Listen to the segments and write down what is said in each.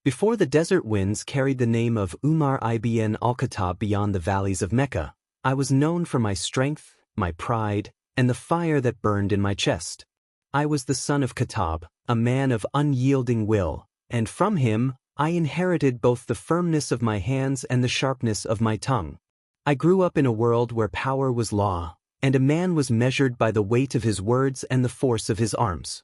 Before the desert winds carried the name of Umar ibn al-Khattab beyond the valleys of Mecca, I was known for my strength, my pride, and the fire that burned in my chest. I was the son of Khattab, a man of unyielding will, and from him, I inherited both the firmness of my hands and the sharpness of my tongue. I grew up in a world where power was law, and a man was measured by the weight of his words and the force of his arms.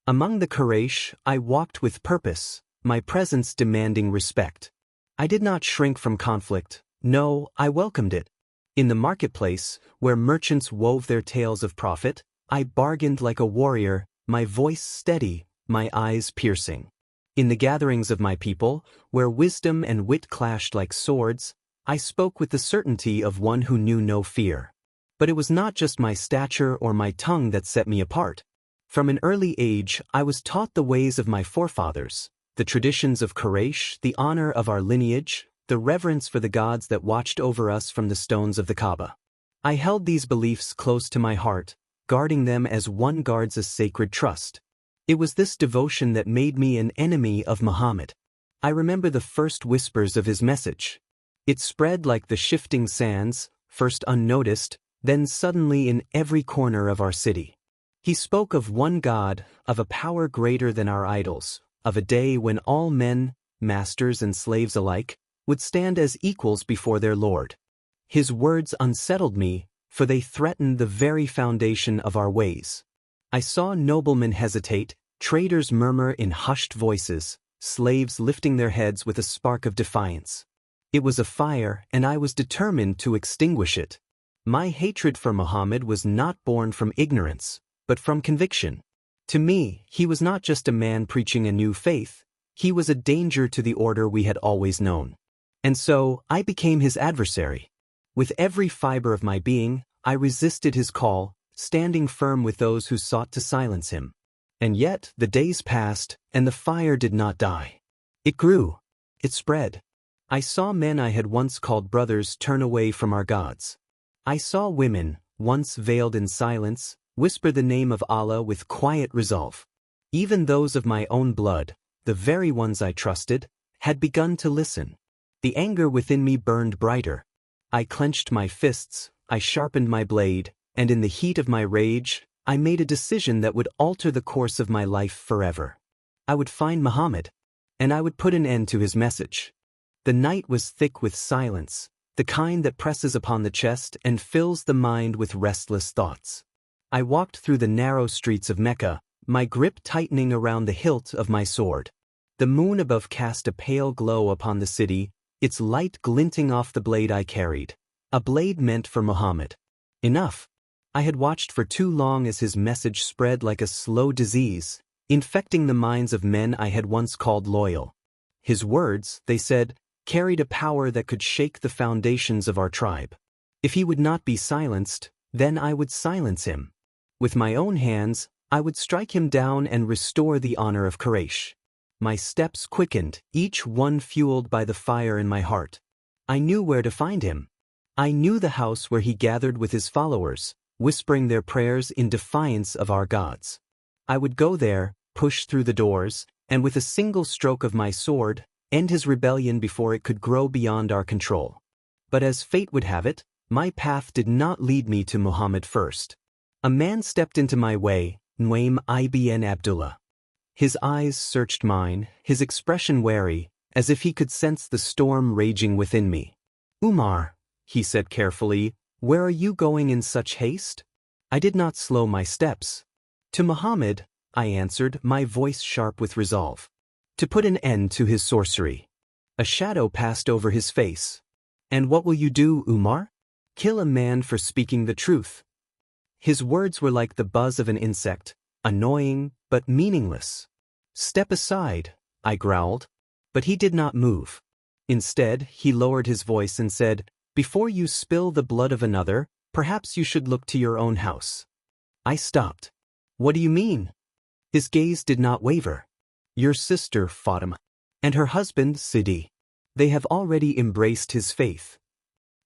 Among the Quraysh, I walked with purpose, my presence demanding respect. I did not shrink from conflict, no, I welcomed it. In the marketplace, where merchants wove their tales of profit, I bargained like a warrior, my voice steady, my eyes piercing. In the gatherings of my people, where wisdom and wit clashed like swords, I spoke with the certainty of one who knew no fear. But it was not just my stature or my tongue that set me apart. From an early age, I was taught the ways of my forefathers, the traditions of Quraysh, the honor of our lineage, the reverence for the gods that watched over us from the stones of the Kaaba. I held these beliefs close to my heart, guarding them as one guards a sacred trust. It was this devotion that made me an enemy of Muhammad. I remember the first whispers of his message. It spread like the shifting sands, first unnoticed, then suddenly in every corner of our city. He spoke of one God, of a power greater than our idols, of a day when all men, masters and slaves alike, would stand as equals before their Lord. His words unsettled me, for they threatened the very foundation of our ways. I saw noblemen hesitate, traders murmur in hushed voices, slaves lifting their heads with a spark of defiance. It was a fire, and I was determined to extinguish it. My hatred for Muhammad was not born from ignorance, but from conviction. To me, he was not just a man preaching a new faith, he was a danger to the order we had always known. And so, I became his adversary. With every fiber of my being, I resisted his call, standing firm with those who sought to silence him. And yet, the days passed, and the fire did not die. It grew. It spread. I saw men I had once called brothers turn away from our gods. I saw women, once veiled in silence, whisper the name of Allah with quiet resolve. Even those of my own blood, the very ones I trusted, had begun to listen. The anger within me burned brighter. I clenched my fists, I sharpened my blade, and in the heat of my rage, I made a decision that would alter the course of my life forever. I would find Muhammad, and I would put an end to his message. The night was thick with silence, the kind that presses upon the chest and fills the mind with restless thoughts. I walked through the narrow streets of Mecca, my grip tightening around the hilt of my sword. The moon above cast a pale glow upon the city, its light glinting off the blade I carried, a blade meant for Muhammad. Enough. I had watched for too long as his message spread like a slow disease, infecting the minds of men I had once called loyal. His words, they said, carried a power that could shake the foundations of our tribe. If he would not be silenced, then I would silence him. With my own hands, I would strike him down and restore the honor of Quraysh. My steps quickened, each one fueled by the fire in my heart. I knew where to find him. I knew the house where he gathered with his followers, whispering their prayers in defiance of our gods. I would go there, push through the doors, and with a single stroke of my sword, end his rebellion before it could grow beyond our control. But as fate would have it, my path did not lead me to Muhammad first. A man stepped into my way, Umar ibn Abdullah. His eyes searched mine, his expression wary, as if he could sense the storm raging within me. "Umar," he said carefully, "where are you going in such haste?" I did not slow my steps. "To Muhammad," I answered, my voice sharp with resolve. "To put an end to his sorcery." A shadow passed over his face. "And what will you do, Umar?" "Kill a man for speaking the truth." His words were like the buzz of an insect, annoying but meaningless. "Step aside," I growled. But he did not move. Instead, he lowered his voice and said, "Before you spill the blood of another, perhaps you should look to your own house." I stopped. "What do you mean?" His gaze did not waver. "Your sister, Fatima, and her husband, Sidi. They have already embraced his faith."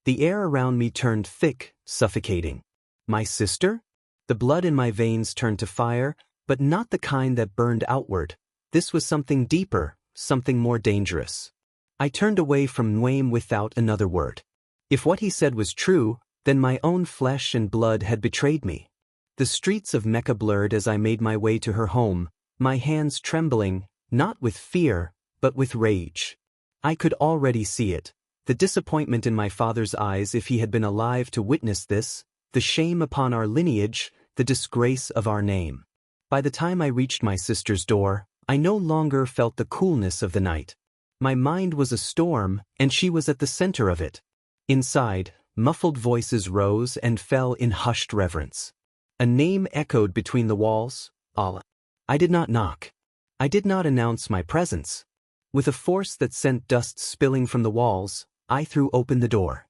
The air around me turned thick, suffocating. My sister? The blood in my veins turned to fire, but not the kind that burned outward. This was something deeper, something more dangerous. I turned away from Nuaym without another word. If what he said was true, then my own flesh and blood had betrayed me. The streets of Mecca blurred as I made my way to her home, my hands trembling, not with fear, but with rage. I could already see it, the disappointment in my father's eyes if he had been alive to witness this, the shame upon our lineage, the disgrace of our name. By the time I reached my sister's door, I no longer felt the coolness of the night. My mind was a storm, and she was at the center of it. Inside, muffled voices rose and fell in hushed reverence. A name echoed between the walls, Allah. I did not knock. I did not announce my presence. With a force that sent dust spilling from the walls, I threw open the door.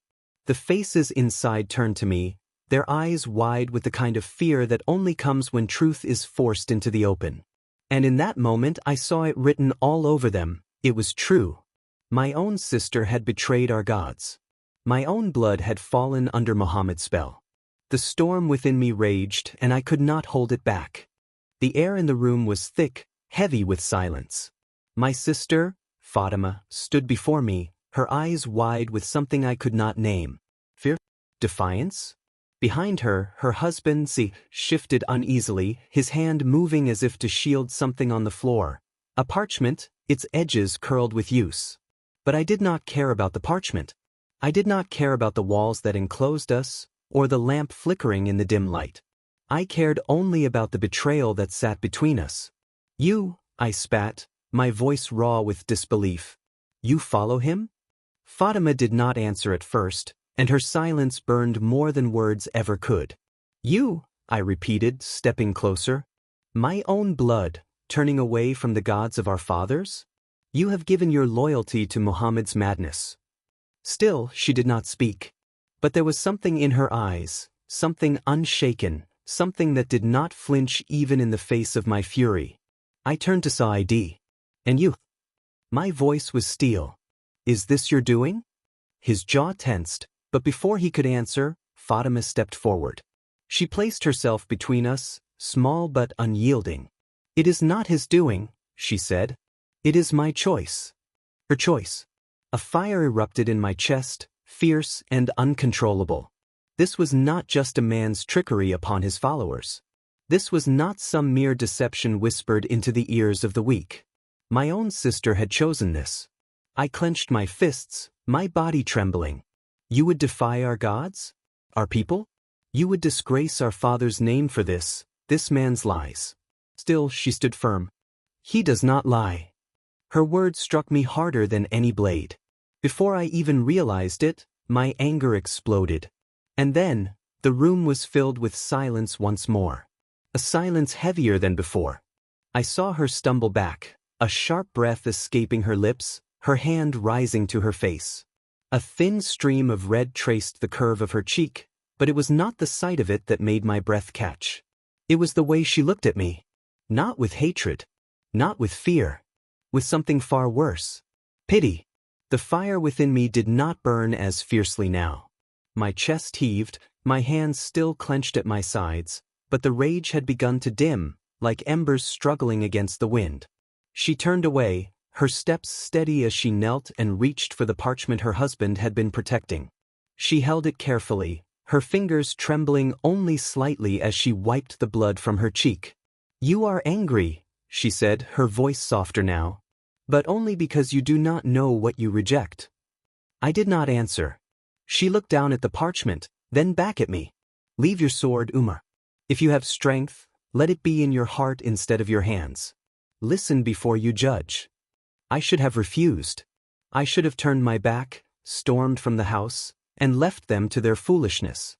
The faces inside turned to me, their eyes wide with the kind of fear that only comes when truth is forced into the open. And in that moment I saw it written all over them, it was true. My own sister had betrayed our gods. My own blood had fallen under Muhammad's spell. The storm within me raged, and I could not hold it back. The air in the room was thick, heavy with silence. My sister, Fatima, stood before me, her eyes wide with something I could not name. Fear? Defiance? Behind her, her husband, shifted uneasily, his hand moving as if to shield something on the floor. A parchment, its edges curled with use. But I did not care about the parchment. I did not care about the walls that enclosed us, or the lamp flickering in the dim light. I cared only about the betrayal that sat between us. You, I spat, my voice raw with disbelief. You follow him? Fatima did not answer at first, and her silence burned more than words ever could. You, I repeated, stepping closer. My own blood, turning away from the gods of our fathers? You have given your loyalty to Muhammad's madness. Still, she did not speak. But there was something in her eyes, something unshaken, something that did not flinch even in the face of my fury. I turned to Sa'idi. And you? My voice was steel. Is this your doing? His jaw tensed, but before he could answer, Fatima stepped forward. She placed herself between us, small but unyielding. It is not his doing, she said. It is my choice. Her choice. A fire erupted in my chest, fierce and uncontrollable. This was not just a man's trickery upon his followers. This was not some mere deception whispered into the ears of the weak. My own sister had chosen this. I clenched my fists, my body trembling. You would defy our gods? Our people? You would disgrace our father's name for this man's lies. Still, she stood firm. He does not lie. Her words struck me harder than any blade. Before I even realized it, my anger exploded. And then, the room was filled with silence once more. A silence heavier than before. I saw her stumble back, a sharp breath escaping her lips, her hand rising to her face. A thin stream of red traced the curve of her cheek, but it was not the sight of it that made my breath catch. It was the way she looked at me. Not with hatred. Not with fear. With something far worse. Pity. The fire within me did not burn as fiercely now. My chest heaved, my hands still clenched at my sides, but the rage had begun to dim, like embers struggling against the wind. She turned away, her steps steady as she knelt and reached for the parchment her husband had been protecting. She held it carefully, her fingers trembling only slightly as she wiped the blood from her cheek. You are angry, she said, her voice softer now. But only because you do not know what you reject. I did not answer. She looked down at the parchment, then back at me. Leave your sword, Umar. If you have strength, let it be in your heart instead of your hands. Listen before you judge. I should have refused. I should have turned my back, stormed from the house, and left them to their foolishness.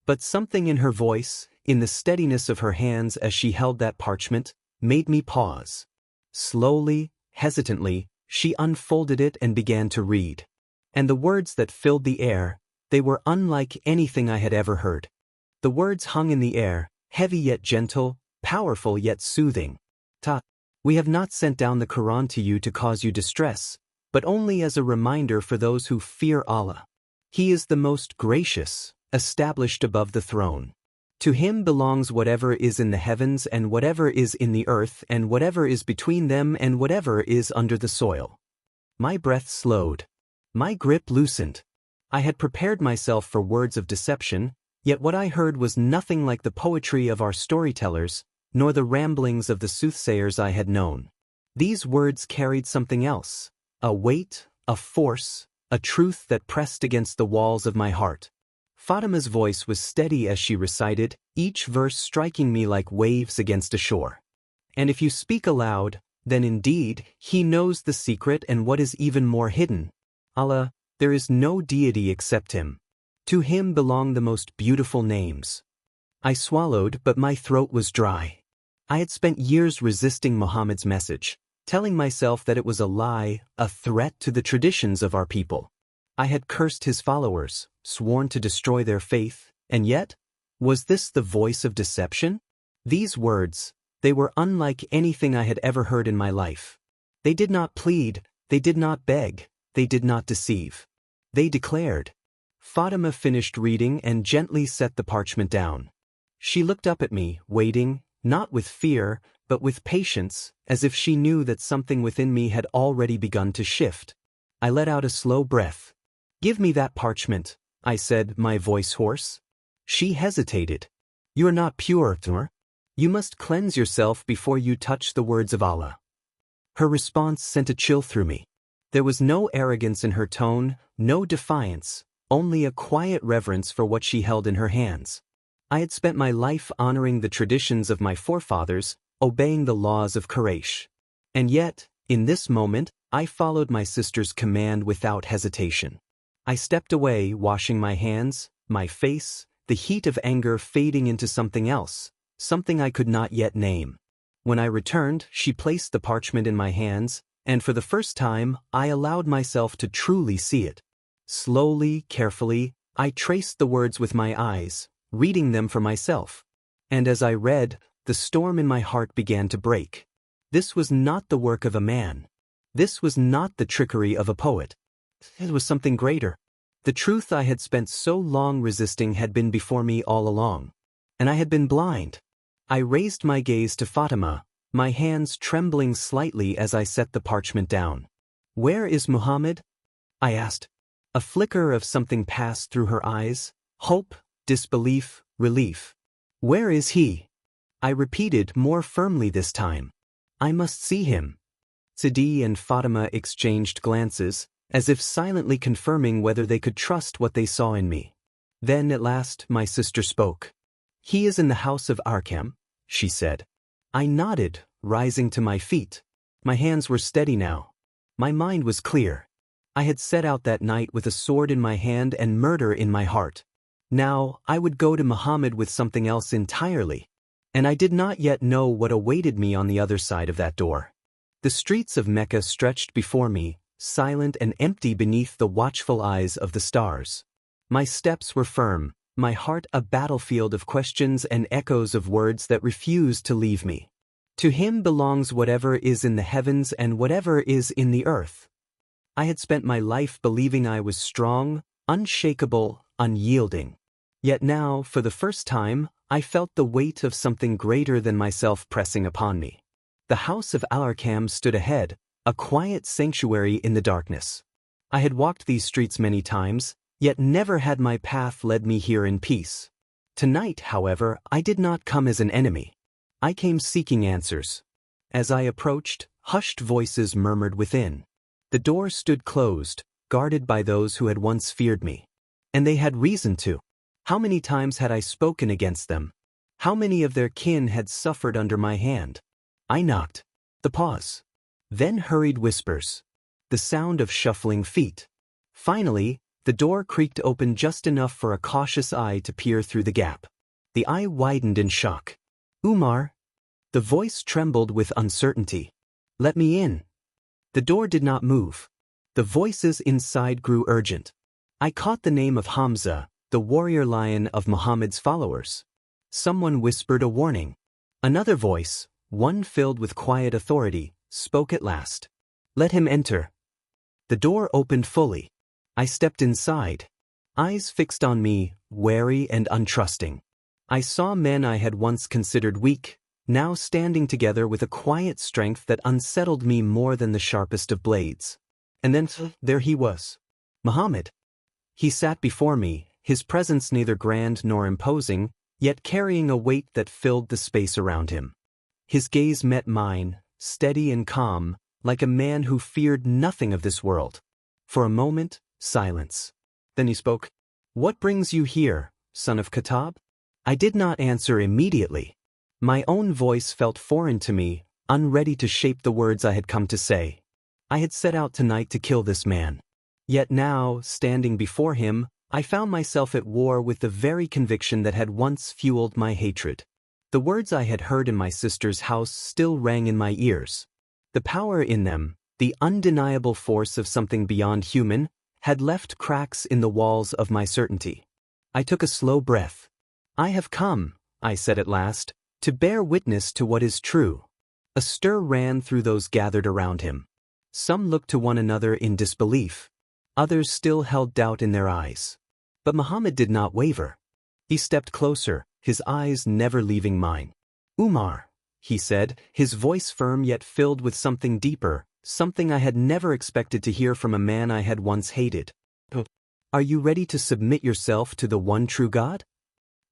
But something in her voice, in the steadiness of her hands as she held that parchment, made me pause. Slowly, hesitantly, she unfolded it and began to read. And the words that filled the air, they were unlike anything I had ever heard. The words hung in the air, heavy yet gentle, powerful yet soothing. We have not sent down the Quran to you to cause you distress, but only as a reminder for those who fear Allah. He is the most gracious, established above the throne. To him belongs whatever is in the heavens and whatever is in the earth and whatever is between them and whatever is under the soil. My breath slowed. My grip loosened. I had prepared myself for words of deception, yet what I heard was nothing like the poetry of our storytellers, nor the ramblings of the soothsayers I had known. These words carried something else, a weight, a force, a truth that pressed against the walls of my heart. Fatima's voice was steady as she recited, each verse striking me like waves against a shore. And if you speak aloud, then indeed, he knows the secret and what is even more hidden. Allah, there is no deity except him. To him belong the most beautiful names. I swallowed, but my throat was dry. I had spent years resisting Muhammad's message, telling myself that it was a lie, a threat to the traditions of our people. I had cursed his followers, sworn to destroy their faith, and yet, was this the voice of deception? These words, they were unlike anything I had ever heard in my life. They did not plead, they did not beg, they did not deceive. They declared. Fatima finished reading and gently set the parchment down. She looked up at me, waiting, not with fear, but with patience, as if she knew that something within me had already begun to shift. I let out a slow breath. "Give me that parchment," I said, my voice hoarse. She hesitated. "You are not pure, Umar. You must cleanse yourself before you touch the words of Allah." Her response sent a chill through me. There was no arrogance in her tone, no defiance, only a quiet reverence for what she held in her hands. I had spent my life honoring the traditions of my forefathers, obeying the laws of Quraysh. And yet, in this moment, I followed my sister's command without hesitation. I stepped away, washing my hands, my face, the heat of anger fading into something else, something I could not yet name. When I returned, she placed the parchment in my hands, and for the first time, I allowed myself to truly see it. Slowly, carefully, I traced the words with my eyes, reading them for myself. And as I read, the storm in my heart began to break. This was not the work of a man. This was not the trickery of a poet. It was something greater. The truth I had spent so long resisting had been before me all along. And I had been blind. I raised my gaze to Fatima, my hands trembling slightly as I set the parchment down. "Where is Muhammad?" I asked. A flicker of something passed through her eyes, hope, disbelief, relief. "Where is he?" I repeated more firmly this time. "I must see him." Sidi and Fatima exchanged glances, as if silently confirming whether they could trust what they saw in me. Then at last my sister spoke. "He is in the house of Arkham," she said. I nodded, rising to my feet. My hands were steady now. My mind was clear. I had set out that night with a sword in my hand and murder in my heart. Now I would go to Muhammad with something else entirely. And I did not yet know what awaited me on the other side of that door. The streets of Mecca stretched before me, silent and empty beneath the watchful eyes of the stars. My steps were firm, my heart a battlefield of questions and echoes of words that refused to leave me. To him belongs whatever is in the heavens and whatever is in the earth. I had spent my life believing I was strong, unshakable, unyielding. Yet now, for the first time, I felt the weight of something greater than myself pressing upon me. The house of Al-Arkham stood ahead, a quiet sanctuary in the darkness. I had walked these streets many times, yet never had my path led me here in peace. Tonight, however, I did not come as an enemy. I came seeking answers. As I approached, hushed voices murmured within. The door stood closed, guarded by those who had once feared me. And they had reason to. How many times had I spoken against them? How many of their kin had suffered under my hand? I knocked. The pause. Then hurried whispers. The sound of shuffling feet. Finally, the door creaked open just enough for a cautious eye to peer through the gap. The eye widened in shock. "Umar." The voice trembled with uncertainty. "Let me in." The door did not move. The voices inside grew urgent. I caught the name of Hamza, the warrior lion of Muhammad's followers. Someone whispered a warning. Another voice, one filled with quiet authority, spoke at last. "Let him enter." The door opened fully. I stepped inside. Eyes fixed on me, wary and untrusting. I saw men I had once considered weak, now standing together with a quiet strength that unsettled me more than the sharpest of blades. And then, there he was. Muhammad. He sat before me, his presence neither grand nor imposing, yet carrying a weight that filled the space around him. His gaze met mine, steady and calm, like a man who feared nothing of this world. For a moment, silence. Then he spoke. "What brings you here, son of Khattab?" I did not answer immediately. My own voice felt foreign to me, unready to shape the words I had come to say. I had set out tonight to kill this man. Yet now, standing before him, I found myself at war with the very conviction that had once fueled my hatred. The words I had heard in my sister's house still rang in my ears. The power in them, the undeniable force of something beyond human, had left cracks in the walls of my certainty. I took a slow breath. "I have come," I said at last, "to bear witness to what is true." A stir ran through those gathered around him. Some looked to one another in disbelief. Others still held doubt in their eyes. But Muhammad did not waver. He stepped closer, his eyes never leaving mine. "Umar," he said, his voice firm yet filled with something deeper, something I had never expected to hear from a man I had once hated. "Are you ready to submit yourself to the one true God?"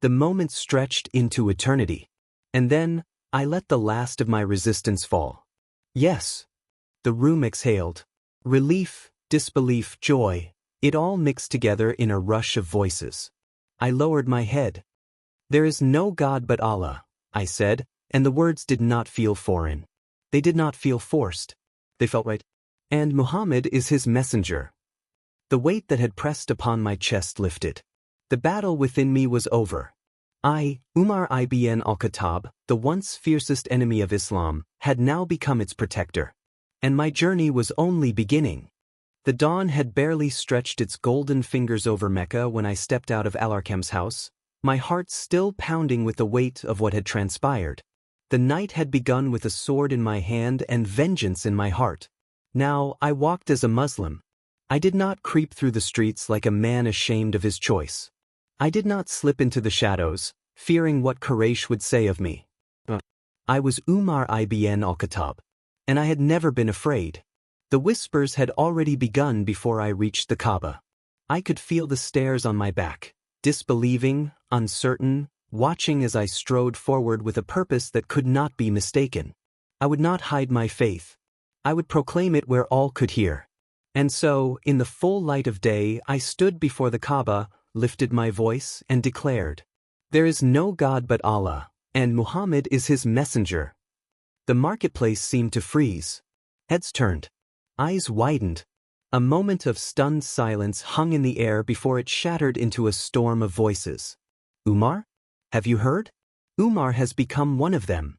The moment stretched into eternity. And then, I let the last of my resistance fall. "Yes." The room exhaled. Relief, disbelief, joy, it all mixed together in a rush of voices. I lowered my head. "There is no God but Allah," I said, and the words did not feel foreign. They did not feel forced. They felt right. "And Muhammad is his messenger." The weight that had pressed upon my chest lifted. The battle within me was over. I, Umar ibn al-Khattab, the once fiercest enemy of Islam, had now become its protector. And my journey was only beginning. The dawn had barely stretched its golden fingers over Mecca when I stepped out of Al-Arkam's house, my heart still pounding with the weight of what had transpired. The night had begun with a sword in my hand and vengeance in my heart. Now I walked as a Muslim. I did not creep through the streets like a man ashamed of his choice. I did not slip into the shadows, fearing what Quraysh would say of me. I was Umar ibn al-Khattab, and I had never been afraid. The whispers had already begun before I reached the Kaaba. I could feel the stares on my back, disbelieving, uncertain, watching as I strode forward with a purpose that could not be mistaken. I would not hide my faith. I would proclaim it where all could hear. And so, in the full light of day, I stood before the Kaaba, lifted my voice, and declared, "There is no God but Allah, and Muhammad is his messenger." The marketplace seemed to freeze. Heads turned. Eyes widened. A moment of stunned silence hung in the air before it shattered into a storm of voices. "Umar? Have you heard? Umar has become one of them."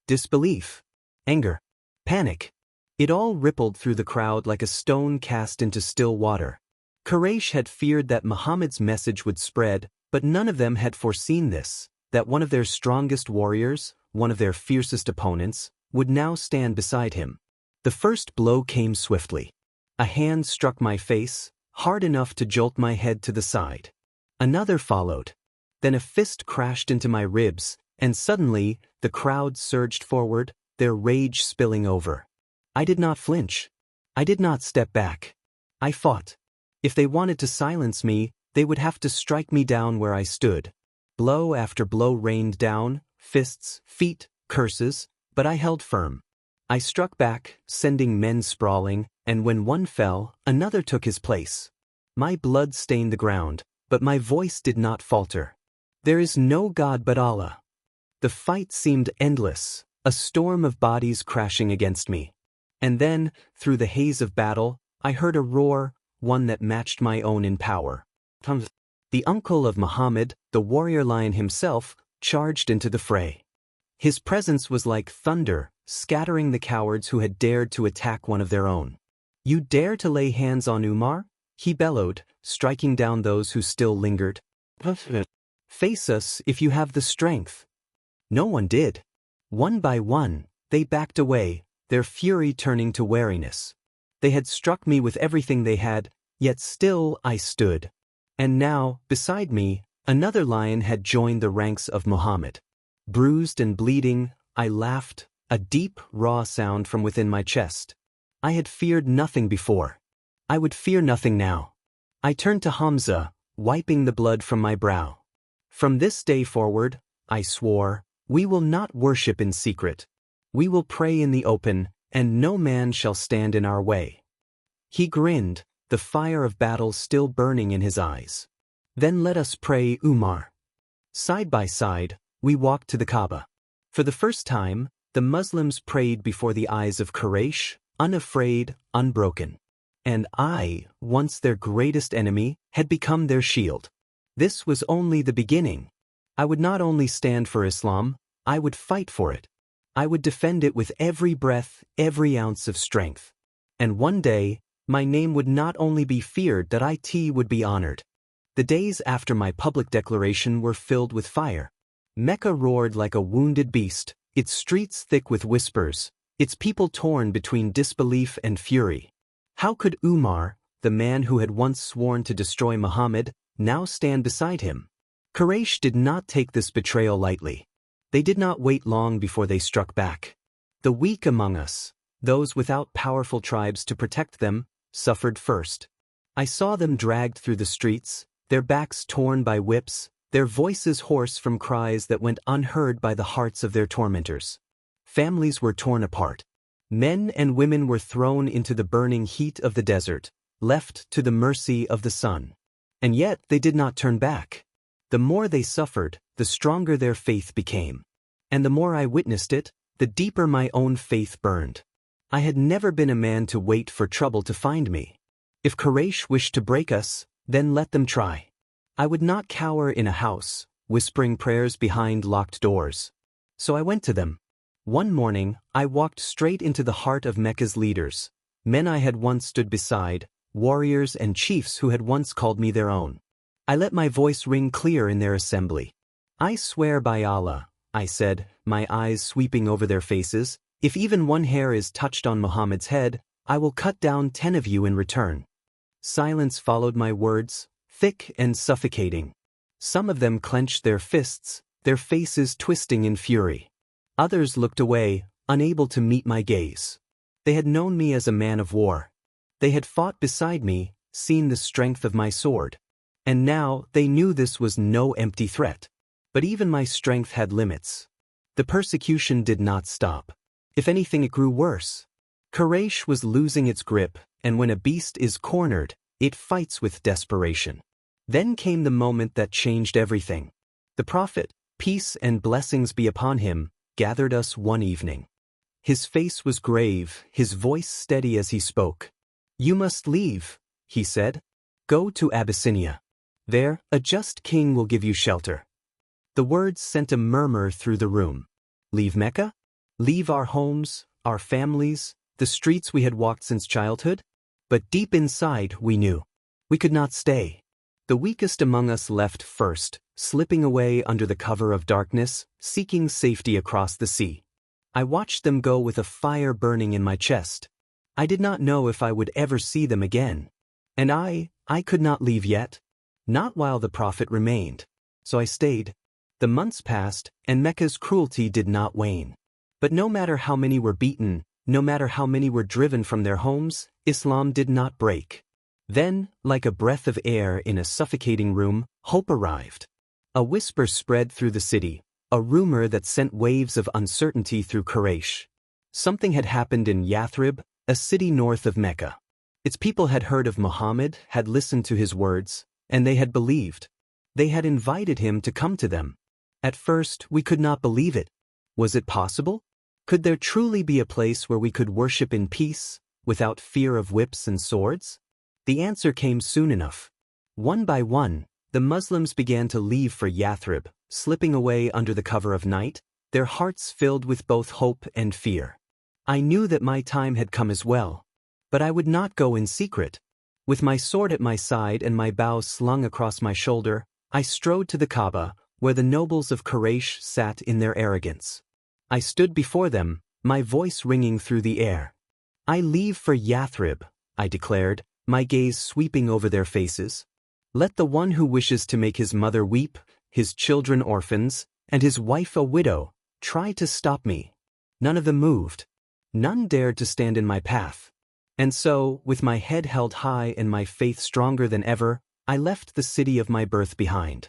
Disbelief. Anger. Panic. It all rippled through the crowd like a stone cast into still water. Quraysh had feared that Muhammad's message would spread, but none of them had foreseen this, that one of their strongest warriors, one of their fiercest opponents, would now stand beside him. The first blow came swiftly. A hand struck my face, hard enough to jolt my head to the side. Another followed. Then a fist crashed into my ribs, and suddenly, the crowd surged forward, their rage spilling over. I did not flinch. I did not step back. I fought. If they wanted to silence me, they would have to strike me down where I stood. Blow after blow rained down, fists, feet, curses, but I held firm. I struck back, sending men sprawling, and when one fell, another took his place. My blood stained the ground, but my voice did not falter. "There is no God but Allah." The fight seemed endless, a storm of bodies crashing against me. And then, through the haze of battle, I heard a roar, one that matched my own in power. The uncle of Muhammad, the warrior lion himself, charged into the fray. His presence was like thunder, scattering the cowards who had dared to attack one of their own. "You dare to lay hands on Umar?" he bellowed, striking down those who still lingered. "Face us if you have the strength." No one did. One by one, they backed away, their fury turning to wariness. They had struck me with everything they had, yet still I stood. And now, beside me, Another lion had joined the ranks of Muhammad. Bruised and bleeding, I laughed, a deep, raw sound from within my chest. I had feared nothing before. I would fear nothing now. I turned to Hamza, wiping the blood from my brow. From this day forward, I swore, we will not worship in secret. We will pray in the open, and no man shall stand in our way. He grinned, the fire of battle still burning in his eyes. Then let us pray, Umar. Side by side, we walked to the Kaaba. For the first time, the Muslims prayed before the eyes of Quraysh, unafraid, unbroken. And I, once their greatest enemy, had become their shield. This was only the beginning. I would not only stand for Islam, I would fight for it. I would defend it with every breath, every ounce of strength. And one day, my name would not only be feared, that it would be honored. The days after my public declaration were filled with fire. Mecca roared like a wounded beast, its streets thick with whispers, its people torn between disbelief and fury. How could Umar, the man who had once sworn to destroy Muhammad, now stand beside him? Quraysh did not take this betrayal lightly. They did not wait long before they struck back. The weak among us, those without powerful tribes to protect them, suffered first. I saw them dragged through the streets, their backs torn by whips, their voices hoarse from cries that went unheard by the hearts of their tormentors. Families were torn apart. Men and women were thrown into the burning heat of the desert, left to the mercy of the sun. And yet they did not turn back. The more they suffered, the stronger their faith became. And the more I witnessed it, the deeper my own faith burned. I had never been a man to wait for trouble to find me. If Quraysh wished to break us, then let them try. I would not cower in a house, whispering prayers behind locked doors. So I went to them. One morning, I walked straight into the heart of Mecca's leaders, men I had once stood beside, warriors and chiefs who had once called me their own. I let my voice ring clear in their assembly. I swear by Allah, I said, my eyes sweeping over their faces, if even one hair is touched on Muhammad's head, I will cut down 10 of you in return. Silence followed my words, thick and suffocating. Some of them clenched their fists, their faces twisting in fury. Others looked away, unable to meet my gaze. They had known me as a man of war. They had fought beside me, seen the strength of my sword. And now they knew this was no empty threat. But even my strength had limits. The persecution did not stop. If anything, it grew worse. Quraysh was losing its grip, and when a beast is cornered, it fights with desperation. Then came the moment that changed everything. The Prophet, peace and blessings be upon him, gathered us one evening. His face was grave, his voice steady as he spoke. You must leave, he said. Go to Abyssinia. There, a just king will give you shelter. The words sent a murmur through the room. Leave Mecca? Leave our homes, our families, the streets we had walked since childhood? But deep inside, we knew. We could not stay. The weakest among us left first, slipping away under the cover of darkness, seeking safety across the sea. I watched them go with a fire burning in my chest. I did not know if I would ever see them again. And I could not leave yet. Not while the Prophet remained. So I stayed. The months passed, and Mecca's cruelty did not wane. But no matter how many were beaten, no matter how many were driven from their homes, Islam did not break. Then, like a breath of air in a suffocating room, hope arrived. A whisper spread through the city, a rumor that sent waves of uncertainty through Quraysh. Something had happened in Yathrib, a city north of Mecca. Its people had heard of Muhammad, had listened to his words, and they had believed. They had invited him to come to them. At first, we could not believe it. Was it possible? Could there truly be a place where we could worship in peace, without fear of whips and swords? The answer came soon enough. One by one, the Muslims began to leave for Yathrib, slipping away under the cover of night, their hearts filled with both hope and fear. I knew that my time had come as well. But I would not go in secret. With my sword at my side and my bow slung across my shoulder, I strode to the Kaaba, where the nobles of Quraysh sat in their arrogance. I stood before them, my voice ringing through the air. I leave for Yathrib, I declared, my gaze sweeping over their faces. Let the one who wishes to make his mother weep, his children orphans, and his wife a widow, try to stop me. None of them moved. None dared to stand in my path. And so, with my head held high and my faith stronger than ever, I left the city of my birth behind.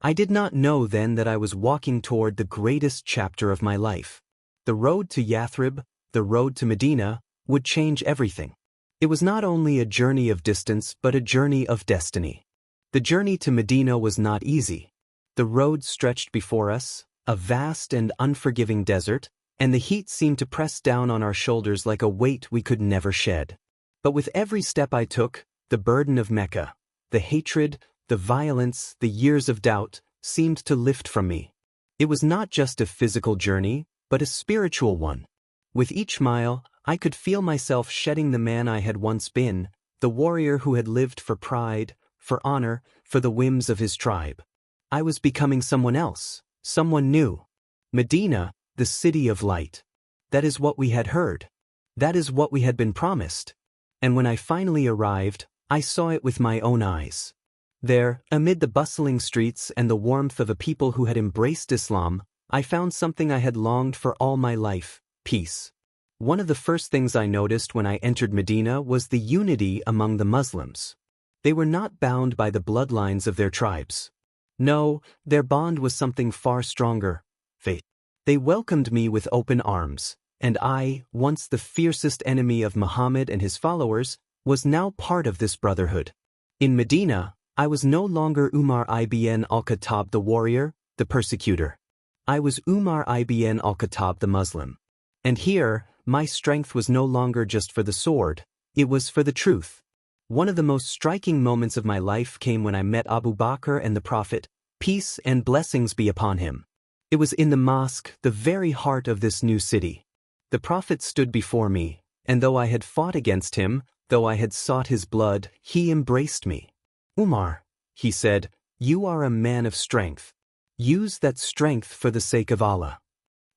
I did not know then that I was walking toward the greatest chapter of my life. The road to Yathrib, the road to Medina, would change everything. It was not only a journey of distance but a journey of destiny. The journey to Medina was not easy. The road stretched before us, a vast and unforgiving desert, and the heat seemed to press down on our shoulders like a weight we could never shed. But with every step I took, the burden of Mecca, the hatred, the violence, the years of doubt, seemed to lift from me. It was not just a physical journey, but a spiritual one. With each mile, I could feel myself shedding the man I had once been, the warrior who had lived for pride, for honor, for the whims of his tribe. I was becoming someone else, someone new. Medina, the city of light. That is what we had heard. That is what we had been promised. And when I finally arrived, I saw it with my own eyes. There, amid the bustling streets and the warmth of a people who had embraced Islam, I found something I had longed for all my life: peace. One of the first things I noticed when I entered Medina was the unity among the Muslims. They were not bound by the bloodlines of their tribes. No, their bond was something far stronger: faith. They welcomed me with open arms, and I, once the fiercest enemy of Muhammad and his followers, was now part of this brotherhood. In Medina, I was no longer Umar ibn al-Khattab the warrior, the persecutor. I was Umar ibn al-Khattab the Muslim. And here, my strength was no longer just for the sword, it was for the truth. One of the most striking moments of my life came when I met Abu Bakr and the Prophet, peace and blessings be upon him. It was in the mosque, the very heart of this new city. The Prophet stood before me, and though I had fought against him, though I had sought his blood, he embraced me. Umar, he said, you are a man of strength. Use that strength for the sake of Allah.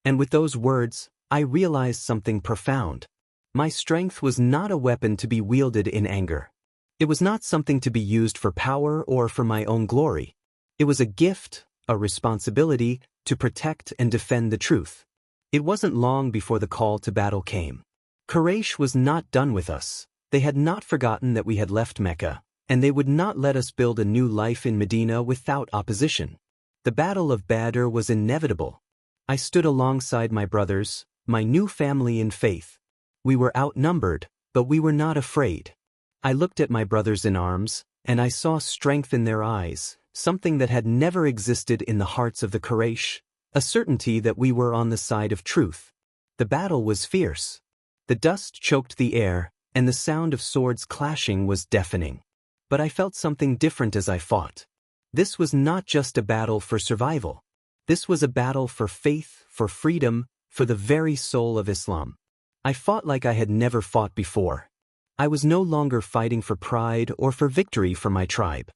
And with those words, I realized something profound. My strength was not a weapon to be wielded in anger. It was not something to be used for power or for my own glory. It was a gift, a responsibility, to protect and defend the truth. It wasn't long before the call to battle came. Quraysh was not done with us. They had not forgotten that we had left Mecca, and they would not let us build a new life in Medina without opposition. The Battle of Badr was inevitable. I stood alongside my brothers, my new family in faith. We were outnumbered, but we were not afraid. I looked at my brothers in arms, and I saw strength in their eyes, something that had never existed in the hearts of the Quraysh, a certainty that we were on the side of truth. The battle was fierce. The dust choked the air, and the sound of swords clashing was deafening. But I felt something different as I fought. This was not just a battle for survival. This was a battle for faith, for freedom, for the very soul of Islam. I fought like I had never fought before. I was no longer fighting for pride or for victory for my tribe.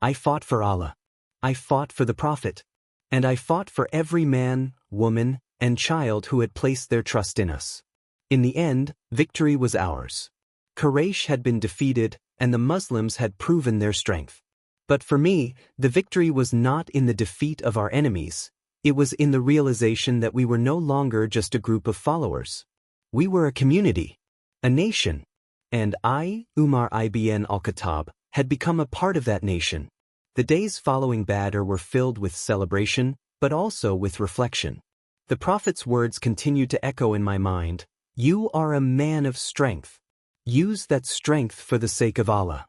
I fought for Allah. I fought for the Prophet. And I fought for every man, woman, and child who had placed their trust in us. In the end, victory was ours. Quraysh had been defeated, and the Muslims had proven their strength. But for me, the victory was not in the defeat of our enemies. It was in the realization that we were no longer just a group of followers. We were a community, a nation. And I, Umar ibn al-Khattab, had become a part of that nation. The days following Badr were filled with celebration, but also with reflection. The Prophet's words continued to echo in my mind: "You are a man of strength. Use that strength for the sake of Allah."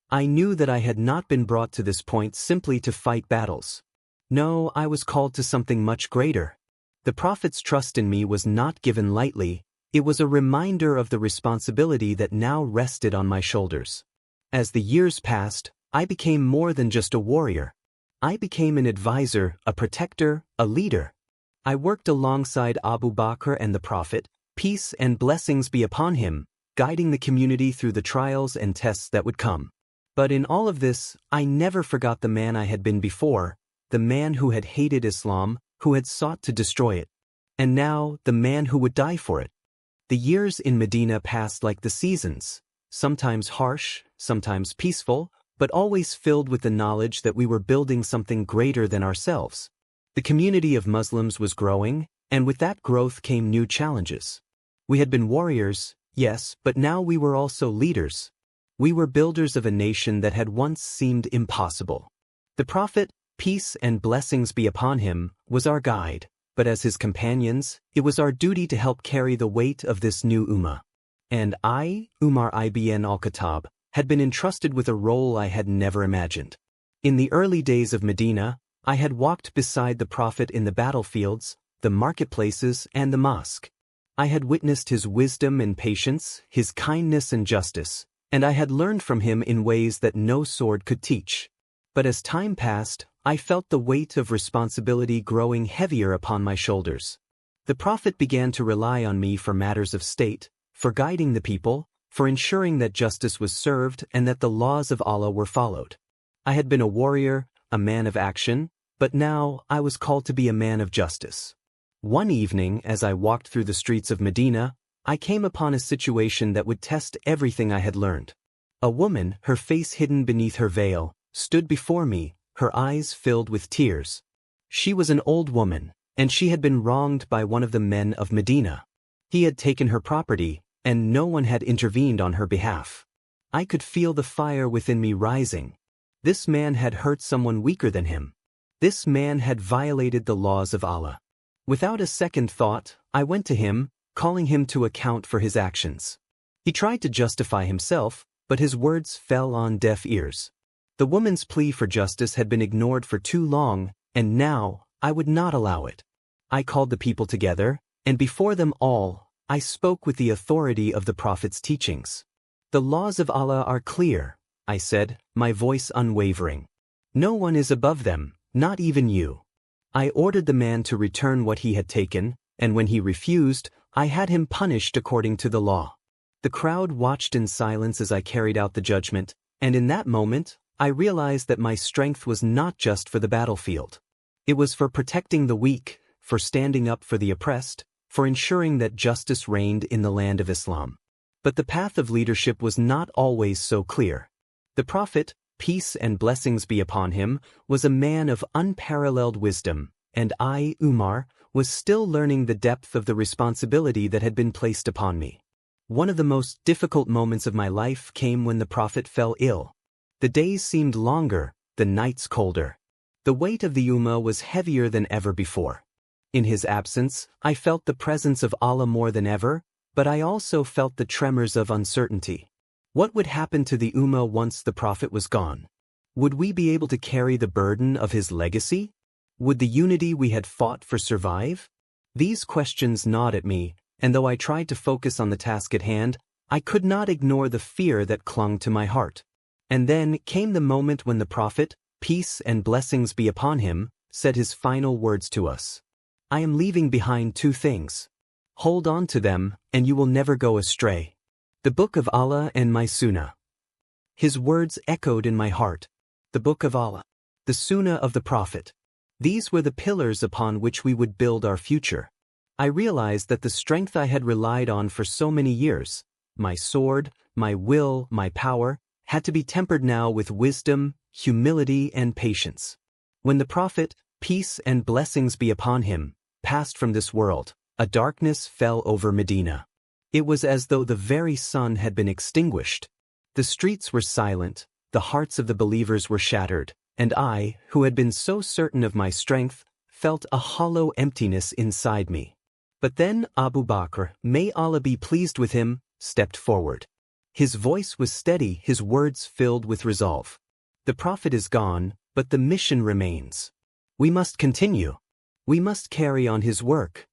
I knew that I had not been brought to this point simply to fight battles. No, I was called to something much greater. The Prophet's trust in me was not given lightly. It was a reminder of the responsibility that now rested on my shoulders. As the years passed, I became more than just a warrior. I became an advisor, a protector, a leader. I worked alongside Abu Bakr and the Prophet, peace and blessings be upon him, guiding the community through the trials and tests that would come. But in all of this, I never forgot the man I had been before, the man who had hated Islam, who had sought to destroy it, and now the man who would die for it. The years in Medina passed like the seasons, sometimes harsh, sometimes peaceful, but always filled with the knowledge that we were building something greater than ourselves. The community of Muslims was growing, and with that growth came new challenges. We had been warriors, yes, but now we were also leaders. We were builders of a nation that had once seemed impossible. The Prophet, peace and blessings be upon him, was our guide, but as his companions, it was our duty to help carry the weight of this new ummah. And I, Umar ibn al-Khattab, had been entrusted with a role I had never imagined. In the early days of Medina, I had walked beside the Prophet in the battlefields, the marketplaces, and the mosque. I had witnessed his wisdom and patience, his kindness and justice, and I had learned from him in ways that no sword could teach. But as time passed, I felt the weight of responsibility growing heavier upon my shoulders. The Prophet began to rely on me for matters of state, for guiding the people, for ensuring that justice was served and that the laws of Allah were followed. I had been a warrior, a man of action, but now I was called to be a man of justice. One evening, as I walked through the streets of Medina, I came upon a situation that would test everything I had learned. A woman, her face hidden beneath her veil, stood before me, her eyes filled with tears. She was an old woman, and she had been wronged by one of the men of Medina. He had taken her property, and no one had intervened on her behalf. I could feel the fire within me rising. This man had hurt someone weaker than him. This man had violated the laws of Allah. Without a second thought, I went to him, calling him to account for his actions. He tried to justify himself, but his words fell on deaf ears. The woman's plea for justice had been ignored for too long, and now I would not allow it. I called the people together, and before them all, I spoke with the authority of the Prophet's teachings. The laws of Allah are clear, I said, my voice unwavering. No one is above them, not even you. I ordered the man to return what he had taken, and when he refused, I had him punished according to the law. The crowd watched in silence as I carried out the judgment, and in that moment, I realized that my strength was not just for the battlefield. It was for protecting the weak, for standing up for the oppressed, for ensuring that justice reigned in the land of Islam. But the path of leadership was not always so clear. The Prophet, peace and blessings be upon him, was a man of unparalleled wisdom, and I, Umar, was still learning the depth of the responsibility that had been placed upon me. One of the most difficult moments of my life came when the Prophet fell ill. The days seemed longer, the nights colder. The weight of the Ummah was heavier than ever before. In his absence, I felt the presence of Allah more than ever, but I also felt the tremors of uncertainty. What would happen to the Ummah once the Prophet was gone? Would we be able to carry the burden of his legacy? Would the unity we had fought for survive? These questions gnawed at me, and though I tried to focus on the task at hand, I could not ignore the fear that clung to my heart. And then came the moment when the Prophet, peace and blessings be upon him, said his final words to us. I am leaving behind two things. Hold on to them, and you will never go astray. The Book of Allah and my Sunnah. His words echoed in my heart. The Book of Allah. The Sunnah of the Prophet. These were the pillars upon which we would build our future. I realized that the strength I had relied on for so many years, my sword, my will, my power, had to be tempered now with wisdom, humility, and patience. When the Prophet, peace and blessings be upon him, passed from this world, a darkness fell over Medina. It was as though the very sun had been extinguished. The streets were silent, the hearts of the believers were shattered, and I, who had been so certain of my strength, felt a hollow emptiness inside me. But then Abu Bakr, may Allah be pleased with him, stepped forward. His voice was steady, his words filled with resolve. The Prophet is gone, but the mission remains. We must continue. We must carry on his work.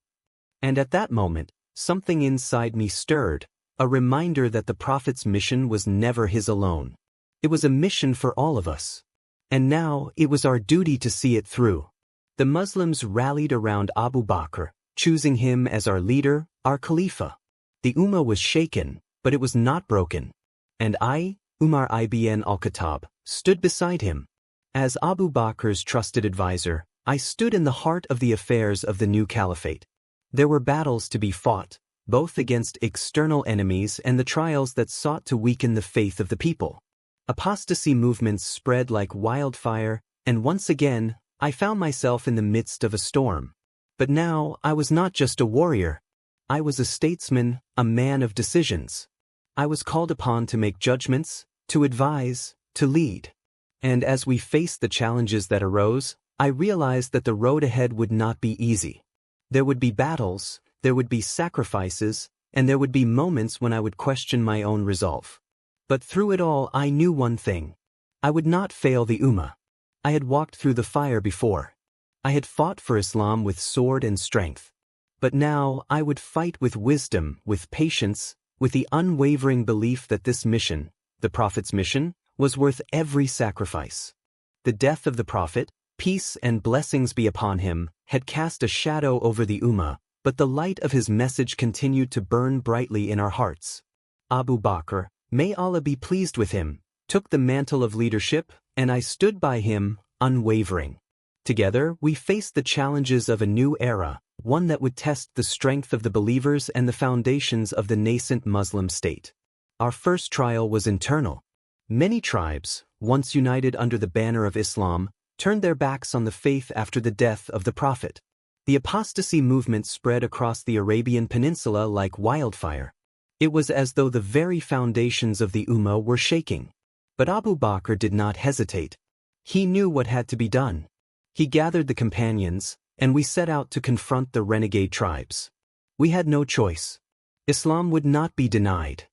And at that moment, something inside me stirred, a reminder that the Prophet's mission was never his alone. It was a mission for all of us. And now it was our duty to see it through. The Muslims rallied around Abu Bakr, choosing him as our leader, our Khalifa. The Ummah was shaken, but it was not broken. And I, Umar ibn al-Khattab, stood beside him. As Abu Bakr's trusted advisor, I stood in the heart of the affairs of the new caliphate. There were battles to be fought, both against external enemies and the trials that sought to weaken the faith of the people. Apostasy movements spread like wildfire, and once again, I found myself in the midst of a storm. But now, I was not just a warrior. I was a statesman, a man of decisions. I was called upon to make judgments, to advise, to lead. And as we faced the challenges that arose, I realized that the road ahead would not be easy. There would be battles, there would be sacrifices, and there would be moments when I would question my own resolve. But through it all, I knew one thing. I would not fail the Ummah. I had walked through the fire before. I had fought for Islam with sword and strength. But now I would fight with wisdom, with patience, with the unwavering belief that this mission, the Prophet's mission, was worth every sacrifice. The death of the Prophet, peace and blessings be upon him, had cast a shadow over the Ummah, but the light of his message continued to burn brightly in our hearts. Abu Bakr, may Allah be pleased with him, took the mantle of leadership, and I stood by him, unwavering. Together, we faced the challenges of a new era, one that would test the strength of the believers and the foundations of the nascent Muslim state. Our first trial was internal. Many tribes, once united under the banner of Islam, turned their backs on the faith after the death of the Prophet. The apostasy movement spread across the Arabian Peninsula like wildfire. It was as though the very foundations of the Ummah were shaking. But Abu Bakr did not hesitate. He knew what had to be done. He gathered the companions, and we set out to confront the renegade tribes. We had no choice. Islam would not be denied.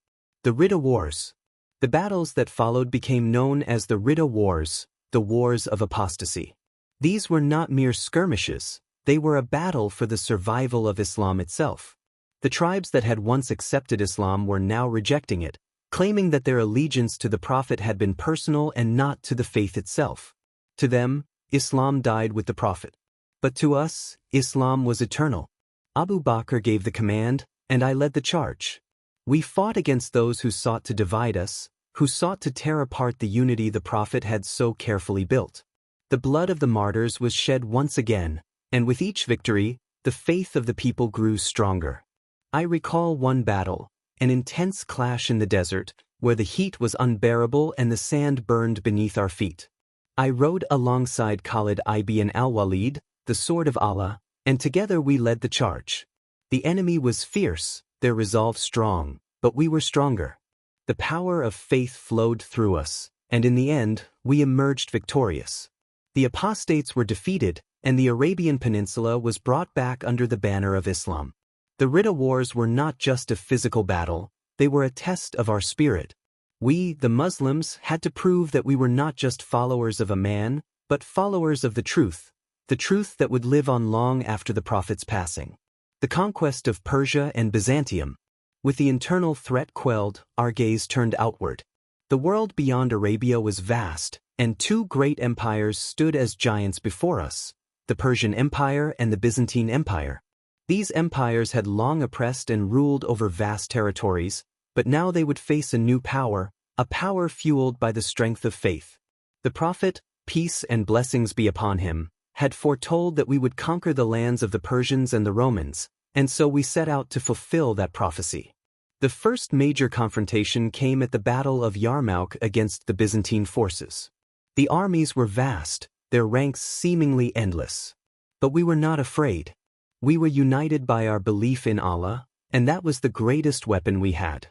The Ridda Wars. The battles that followed became known as the Ridda Wars, the Wars of Apostasy. These were not mere skirmishes, they were a battle for the survival of Islam itself. The tribes that had once accepted Islam were now rejecting it, claiming that their allegiance to the Prophet had been personal and not to the faith itself. To them, Islam died with the Prophet. But to us, Islam was eternal. Abu Bakr gave the command, and I led the charge. We fought against those who sought to divide us, who sought to tear apart the unity the Prophet had so carefully built. The blood of the martyrs was shed once again, and with each victory, the faith of the people grew stronger. I recall one battle, an intense clash in the desert, where the heat was unbearable and the sand burned beneath our feet. I rode alongside Khalid ibn al-Walid, the sword of Allah, and together we led the charge. The enemy was fierce, their resolve strong, but we were stronger. The power of faith flowed through us, and in the end, we emerged victorious. The apostates were defeated, and the Arabian Peninsula was brought back under the banner of Islam. The Ridda Wars were not just a physical battle, they were a test of our spirit. We, the Muslims, had to prove that we were not just followers of a man, but followers of the truth that would live on long after the Prophet's passing. The conquest of Persia and Byzantium. With the internal threat quelled, our gaze turned outward. The world beyond Arabia was vast, and two great empires stood as giants before us, the Persian Empire and the Byzantine Empire. These empires had long oppressed and ruled over vast territories, but now they would face a new power, a power fueled by the strength of faith. The Prophet, peace and blessings be upon him, had foretold that we would conquer the lands of the Persians and the Romans, and so we set out to fulfill that prophecy. The first major confrontation came at the Battle of Yarmouk against the Byzantine forces. The armies were vast, their ranks seemingly endless. But we were not afraid. We were united by our belief in Allah, and that was the greatest weapon we had.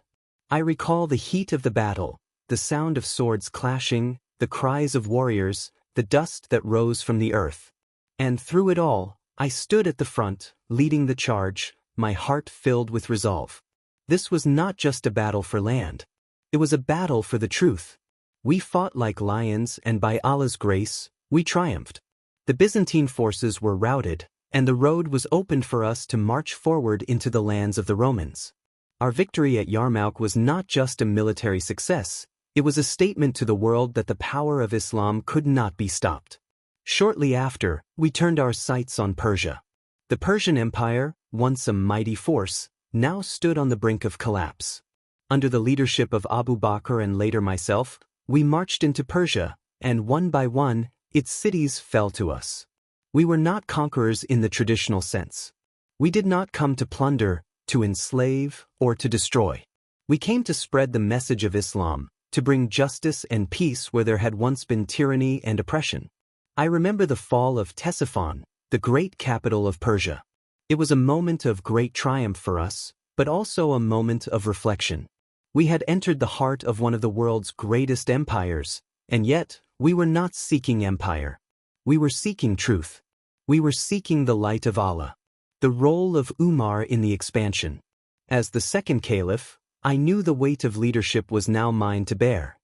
I recall the heat of the battle, the sound of swords clashing, the cries of warriors, the dust that rose from the earth. And through it all, I stood at the front, leading the charge, my heart filled with resolve. This was not just a battle for land. It was a battle for the truth. We fought like lions, and by Allah's grace, we triumphed. The Byzantine forces were routed, and the road was opened for us to march forward into the lands of the Romans. Our victory at Yarmouk was not just a military success, it was a statement to the world that the power of Islam could not be stopped. Shortly after, we turned our sights on Persia. The Persian Empire, once a mighty force, now stood on the brink of collapse. Under the leadership of Abu Bakr and later myself, we marched into Persia, and one by one, its cities fell to us. We were not conquerors in the traditional sense. We did not come to plunder, to enslave, or to destroy. We came to spread the message of Islam, to bring justice and peace where there had once been tyranny and oppression. I remember the fall of Ctesiphon, the great capital of Persia. It was a moment of great triumph for us, but also a moment of reflection. We had entered the heart of one of the world's greatest empires, and yet we were not seeking empire. We were seeking truth. We were seeking the light of Allah. The role of Umar in the expansion. As the second Caliph, I knew the weight of leadership was now mine to bear.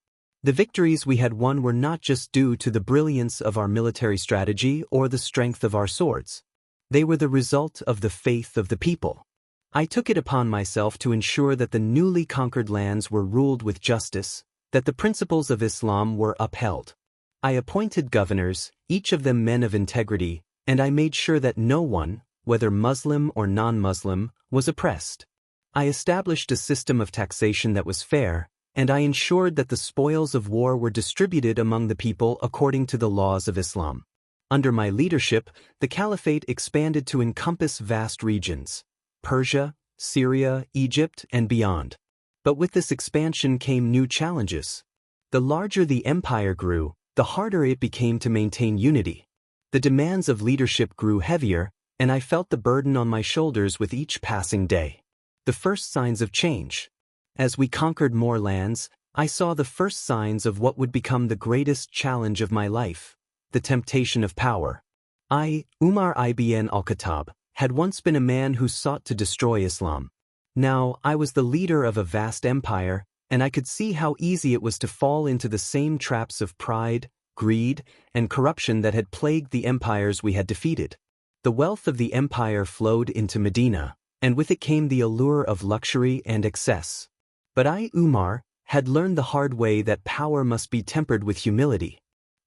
The victories we had won were not just due to the brilliance of our military strategy or the strength of our swords. They were the result of the faith of the people. I took it upon myself to ensure that the newly conquered lands were ruled with justice, that the principles of Islam were upheld. I appointed governors, each of them men of integrity, and I made sure that no one, whether Muslim or non-Muslim, was oppressed. I established a system of taxation that was fair, and I ensured that the spoils of war were distributed among the people according to the laws of Islam. Under my leadership, the caliphate expanded to encompass vast regions: Persia, Syria, Egypt, and beyond. But with this expansion came new challenges. The larger the empire grew, the harder it became to maintain unity. The demands of leadership grew heavier, and I felt the burden on my shoulders with each passing day. The first signs of change. As we conquered more lands, I saw the first signs of what would become the greatest challenge of my life: the temptation of power. I, Umar ibn al-Khattab, had once been a man who sought to destroy Islam. Now I was the leader of a vast empire, and I could see how easy it was to fall into the same traps of pride, greed, and corruption that had plagued the empires we had defeated. The wealth of the empire flowed into Medina, and with it came the allure of luxury and excess. But I, Umar, had learned the hard way that power must be tempered with humility.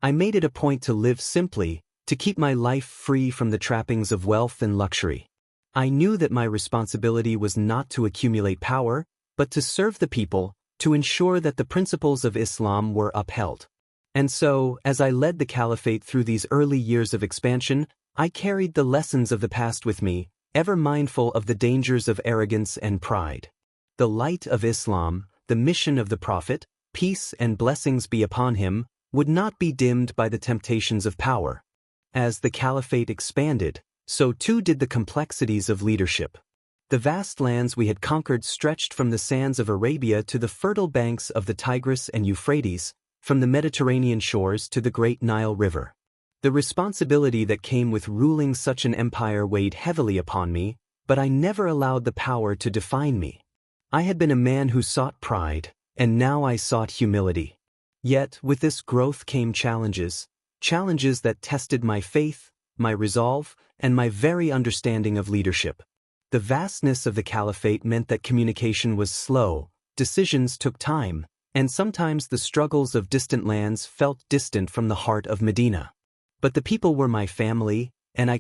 I made it a point to live simply, to keep my life free from the trappings of wealth and luxury. I knew that my responsibility was not to accumulate power, but to serve the people, to ensure that the principles of Islam were upheld. And so, as I led the caliphate through these early years of expansion, I carried the lessons of the past with me, ever mindful of the dangers of arrogance and pride. The light of Islam, the mission of the Prophet, peace and blessings be upon him, would not be dimmed by the temptations of power. As the caliphate expanded, so too did the complexities of leadership. The vast lands we had conquered stretched from the sands of Arabia to the fertile banks of the Tigris and Euphrates, from the Mediterranean shores to the great Nile River. The responsibility that came with ruling such an empire weighed heavily upon me, but I never allowed the power to define me. I had been a man who sought pride, and now I sought humility. Yet, with this growth came challenges that tested my faith, my resolve, and my very understanding of leadership. The vastness of the caliphate meant that communication was slow, decisions took time, and sometimes the struggles of distant lands felt distant from the heart of Medina. But the people were my family, and I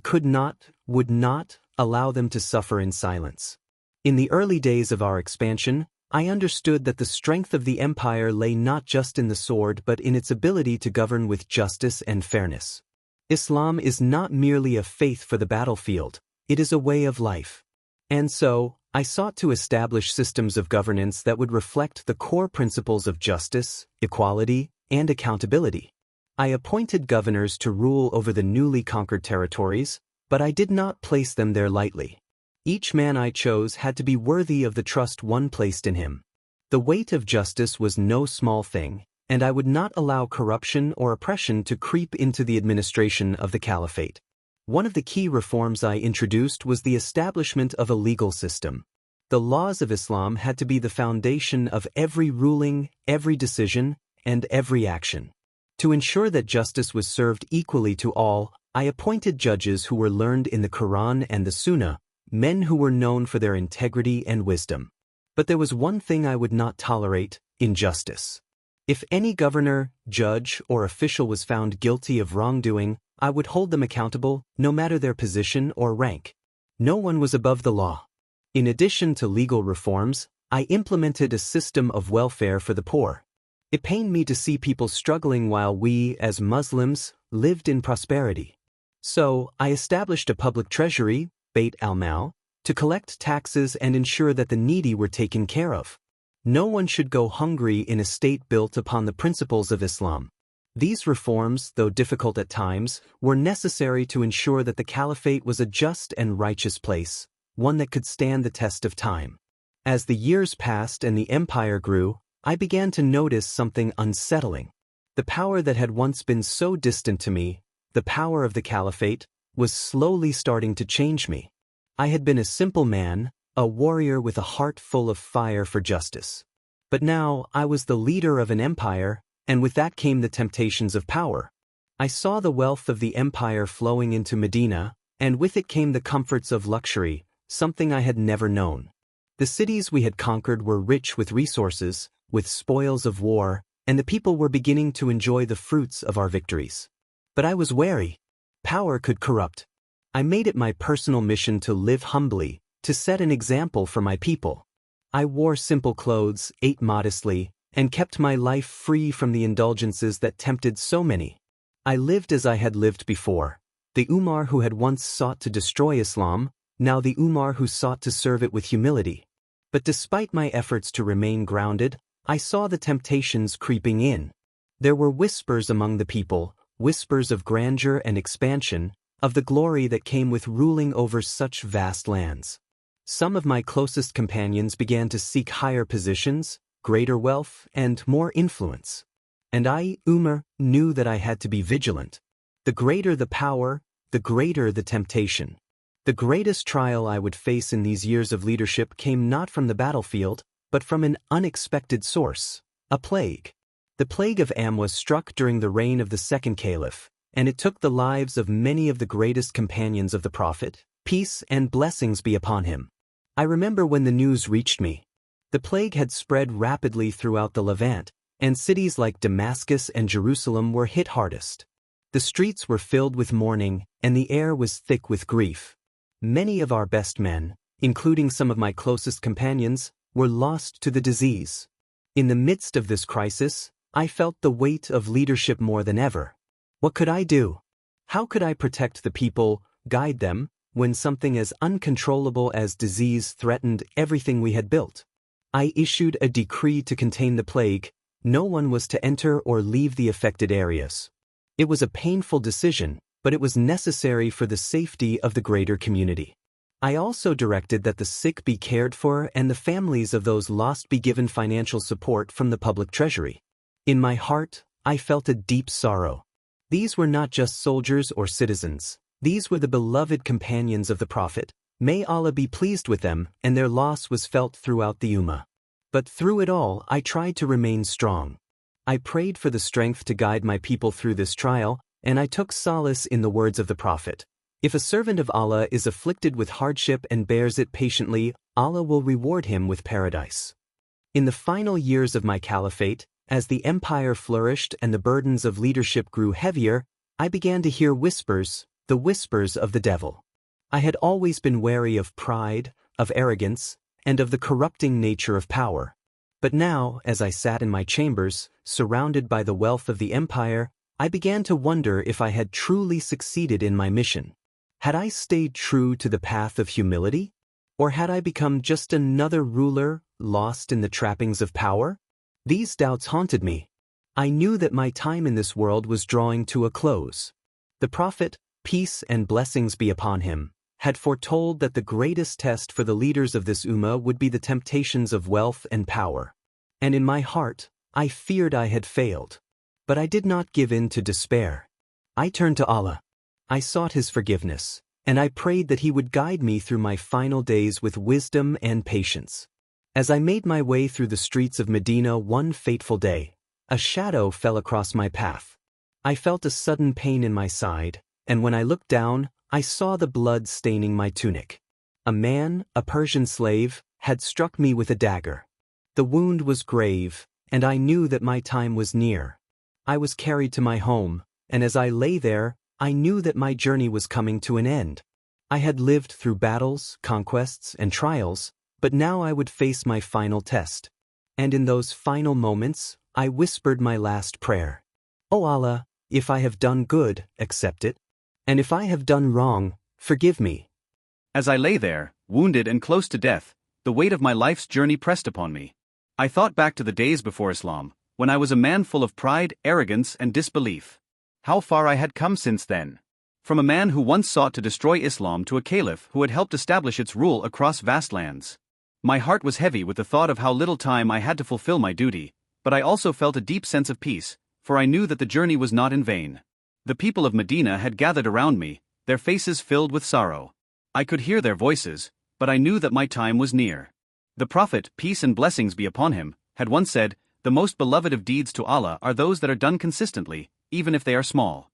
would not, allow them to suffer in silence. In the early days of our expansion, I understood that the strength of the empire lay not just in the sword but in its ability to govern with justice and fairness. Islam is not merely a faith for the battlefield, it is a way of life. And so, I sought to establish systems of governance that would reflect the core principles of justice, equality, and accountability. I appointed governors to rule over the newly conquered territories, but I did not place them there lightly. Each man I chose had to be worthy of the trust one placed in him. The weight of justice was no small thing, and I would not allow corruption or oppression to creep into the administration of the caliphate. One of the key reforms I introduced was the establishment of a legal system. The laws of Islam had to be the foundation of every ruling, every decision, and every action. To ensure that justice was served equally to all, I appointed judges who were learned in the Quran and the Sunnah, men who were known for their integrity and wisdom. But there was one thing I would not tolerate: injustice. If any governor, judge, or official was found guilty of wrongdoing, I would hold them accountable, no matter their position or rank. No one was above the law. In addition to legal reforms, I implemented a system of welfare for the poor. It pained me to see people struggling while we, as Muslims, lived in prosperity. So, I established a public treasury, Bait al-Mal, to collect taxes and ensure that the needy were taken care of. No one should go hungry in a state built upon the principles of Islam. These reforms, though difficult at times, were necessary to ensure that the caliphate was a just and righteous place, one that could stand the test of time. As the years passed and the empire grew, I began to notice something unsettling. The power that had once been so distant to me, the power of the caliphate, was slowly starting to change me. I had been a simple man, a warrior with a heart full of fire for justice. But now I was the leader of an empire, and with that came the temptations of power. I saw the wealth of the empire flowing into Medina, and with it came the comforts of luxury, something I had never known. The cities we had conquered were rich with resources, with spoils of war, and the people were beginning to enjoy the fruits of our victories. But I was wary. Power could corrupt. I made it my personal mission to live humbly, to set an example for my people. I wore simple clothes, ate modestly, and kept my life free from the indulgences that tempted so many. I lived as I had lived before, the Umar who had once sought to destroy Islam, now the Umar who sought to serve it with humility. But despite my efforts to remain grounded, I saw the temptations creeping in. There were whispers among the people, whispers of grandeur and expansion, of the glory that came with ruling over such vast lands. Some of my closest companions began to seek higher positions, greater wealth, and more influence. And I, Umar, knew that I had to be vigilant. The greater the power, the greater the temptation. The greatest trial I would face in these years of leadership came not from the battlefield, but from an unexpected source, a plague. The plague of Amwas struck during the reign of the second Caliph, and it took the lives of many of the greatest companions of the Prophet, peace and blessings be upon him. I remember when the news reached me. The plague had spread rapidly throughout the Levant, and cities like Damascus and Jerusalem were hit hardest. The streets were filled with mourning, and the air was thick with grief. Many of our best men, including some of my closest companions, were lost to the disease. In the midst of this crisis, I felt the weight of leadership more than ever. What could I do? How could I protect the people, guide them, when something as uncontrollable as disease threatened everything we had built? I issued a decree to contain the plague. No one was to enter or leave the affected areas. It was a painful decision, but it was necessary for the safety of the greater community. I also directed that the sick be cared for and the families of those lost be given financial support from the public treasury. In my heart, I felt a deep sorrow. These were not just soldiers or citizens. These were the beloved companions of the Prophet. May Allah be pleased with them, and their loss was felt throughout the Ummah. But through it all, I tried to remain strong. I prayed for the strength to guide my people through this trial, and I took solace in the words of the Prophet. If a servant of Allah is afflicted with hardship and bears it patiently, Allah will reward him with paradise. In the final years of my caliphate, as the empire flourished and the burdens of leadership grew heavier, I began to hear whispers, the whispers of the devil. I had always been wary of pride, of arrogance, and of the corrupting nature of power. But now, as I sat in my chambers, surrounded by the wealth of the empire, I began to wonder if I had truly succeeded in my mission. Had I stayed true to the path of humility? Or had I become just another ruler, lost in the trappings of power? These doubts haunted me. I knew that my time in this world was drawing to a close. The Prophet, peace and blessings be upon him, had foretold that the greatest test for the leaders of this Ummah would be the temptations of wealth and power. And in my heart, I feared I had failed. But I did not give in to despair. I turned to Allah. I sought His forgiveness, and I prayed that He would guide me through my final days with wisdom and patience. As I made my way through the streets of Medina one fateful day, a shadow fell across my path. I felt a sudden pain in my side, and when I looked down, I saw the blood staining my tunic. A man, a Persian slave, had struck me with a dagger. The wound was grave, and I knew that my time was near. I was carried to my home, and as I lay there, I knew that my journey was coming to an end. I had lived through battles, conquests, and trials, but now I would face my final test. And in those final moments, I whispered my last prayer. O Allah, if I have done good, accept it. And if I have done wrong, forgive me. As I lay there, wounded and close to death, the weight of my life's journey pressed upon me. I thought back to the days before Islam, when I was a man full of pride, arrogance, and disbelief. How far I had come since then. From a man who once sought to destroy Islam to a caliph who had helped establish its rule across vast lands. My heart was heavy with the thought of how little time I had to fulfill my duty, but I also felt a deep sense of peace, for I knew that the journey was not in vain. The people of Medina had gathered around me, their faces filled with sorrow. I could hear their voices, but I knew that my time was near. The Prophet, peace and blessings be upon him, had once said, "The most beloved of deeds to Allah are those that are done consistently, even if they are small."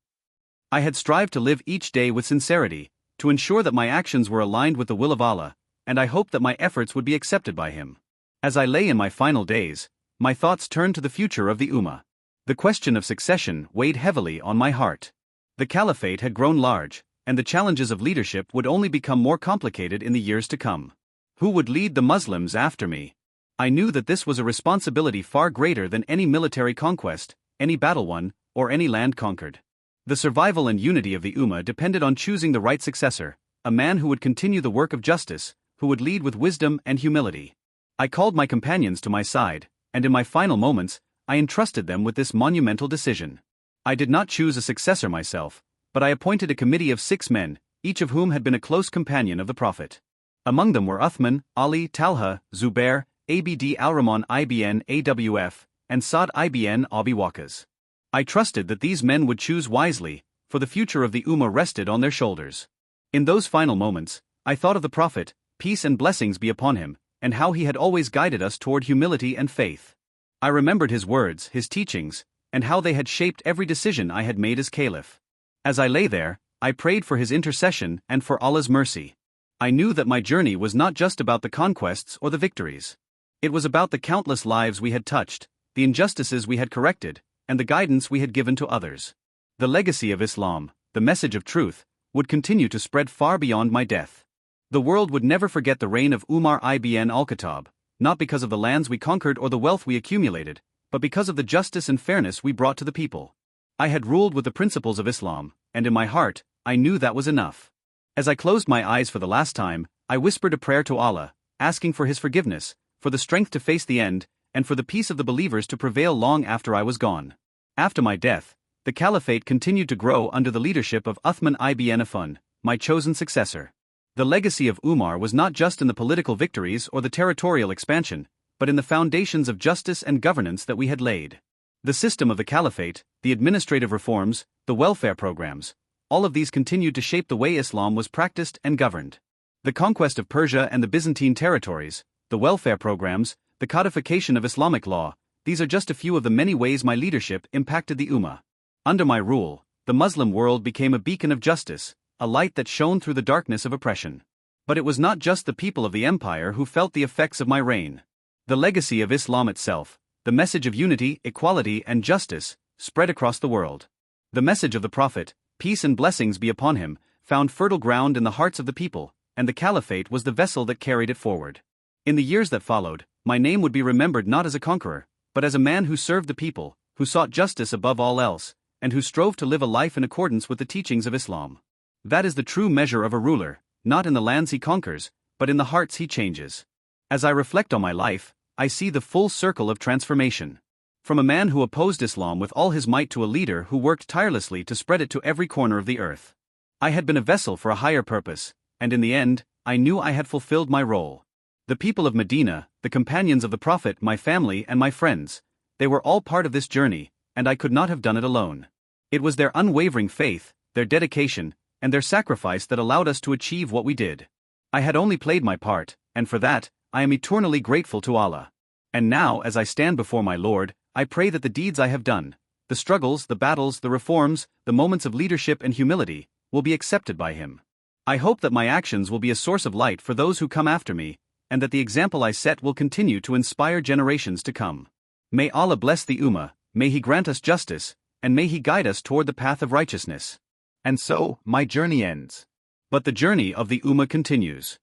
I had strived to live each day with sincerity, to ensure that my actions were aligned with the will of Allah, and I hoped that my efforts would be accepted by Him. As I lay in my final days, my thoughts turned to the future of the Ummah. The question of succession weighed heavily on my heart. The caliphate had grown large, and the challenges of leadership would only become more complicated in the years to come. Who would lead the Muslims after me? I knew that this was a responsibility far greater than any military conquest, any battle won, or any land conquered. The survival and unity of the Ummah depended on choosing the right successor, a man who would continue the work of justice, who would lead with wisdom and humility. I called my companions to my side, and in my final moments, I entrusted them with this monumental decision. I did not choose a successor myself, but I appointed a committee of 6 men, each of whom had been a close companion of the Prophet. Among them were Uthman, Ali, Talha, Zubair, Abd al-Rahman ibn Awf, and Sa'd ibn Abi Waqqas. I trusted that these men would choose wisely, for the future of the Ummah rested on their shoulders. In those final moments, I thought of the Prophet, peace and blessings be upon him, and how he had always guided us toward humility and faith. I remembered his words, his teachings, and how they had shaped every decision I had made as Caliph. As I lay there, I prayed for his intercession and for Allah's mercy. I knew that my journey was not just about the conquests or the victories. It was about the countless lives we had touched, the injustices we had corrected, and the guidance we had given to others. The legacy of Islam, the message of truth, would continue to spread far beyond my death. The world would never forget the reign of Umar ibn al-Khattab, not because of the lands we conquered or the wealth we accumulated, but because of the justice and fairness we brought to the people. I had ruled with the principles of Islam, and in my heart, I knew that was enough. As I closed my eyes for the last time, I whispered a prayer to Allah, asking for His forgiveness, for the strength to face the end, and for the peace of the believers to prevail long after I was gone. After my death, the caliphate continued to grow under the leadership of Uthman ibn Affan, my chosen successor. The legacy of Umar was not just in the political victories or the territorial expansion, but in the foundations of justice and governance that we had laid. The system of the caliphate, the administrative reforms, the welfare programs, all of these continued to shape the way Islam was practiced and governed. The conquest of Persia and the Byzantine territories, the welfare programs, the codification of Islamic law, these are just a few of the many ways my leadership impacted the Ummah. Under my rule, the Muslim world became a beacon of justice, a light that shone through the darkness of oppression. But it was not just the people of the empire who felt the effects of my reign. The legacy of Islam itself, the message of unity, equality, and justice, spread across the world. The message of the Prophet, peace and blessings be upon him, found fertile ground in the hearts of the people, and the caliphate was the vessel that carried it forward. In the years that followed, my name would be remembered not as a conqueror, but as a man who served the people, who sought justice above all else, and who strove to live a life in accordance with the teachings of Islam. That is the true measure of a ruler, not in the lands he conquers, but in the hearts he changes. As I reflect on my life, I see the full circle of transformation. From a man who opposed Islam with all his might to a leader who worked tirelessly to spread it to every corner of the earth. I had been a vessel for a higher purpose, and in the end, I knew I had fulfilled my role. The people of Medina, the companions of the Prophet, my family and my friends, they were all part of this journey, and I could not have done it alone. It was their unwavering faith, their dedication, and their sacrifice that allowed us to achieve what we did. I had only played my part, and for that, I am eternally grateful to Allah. And now, as I stand before my Lord, I pray that the deeds I have done, the struggles, the battles, the reforms, the moments of leadership and humility, will be accepted by Him. I hope that my actions will be a source of light for those who come after me, and that the example I set will continue to inspire generations to come. May Allah bless the Ummah, may He grant us justice, and may He guide us toward the path of righteousness. And so, my journey ends. But the journey of the Ummah continues.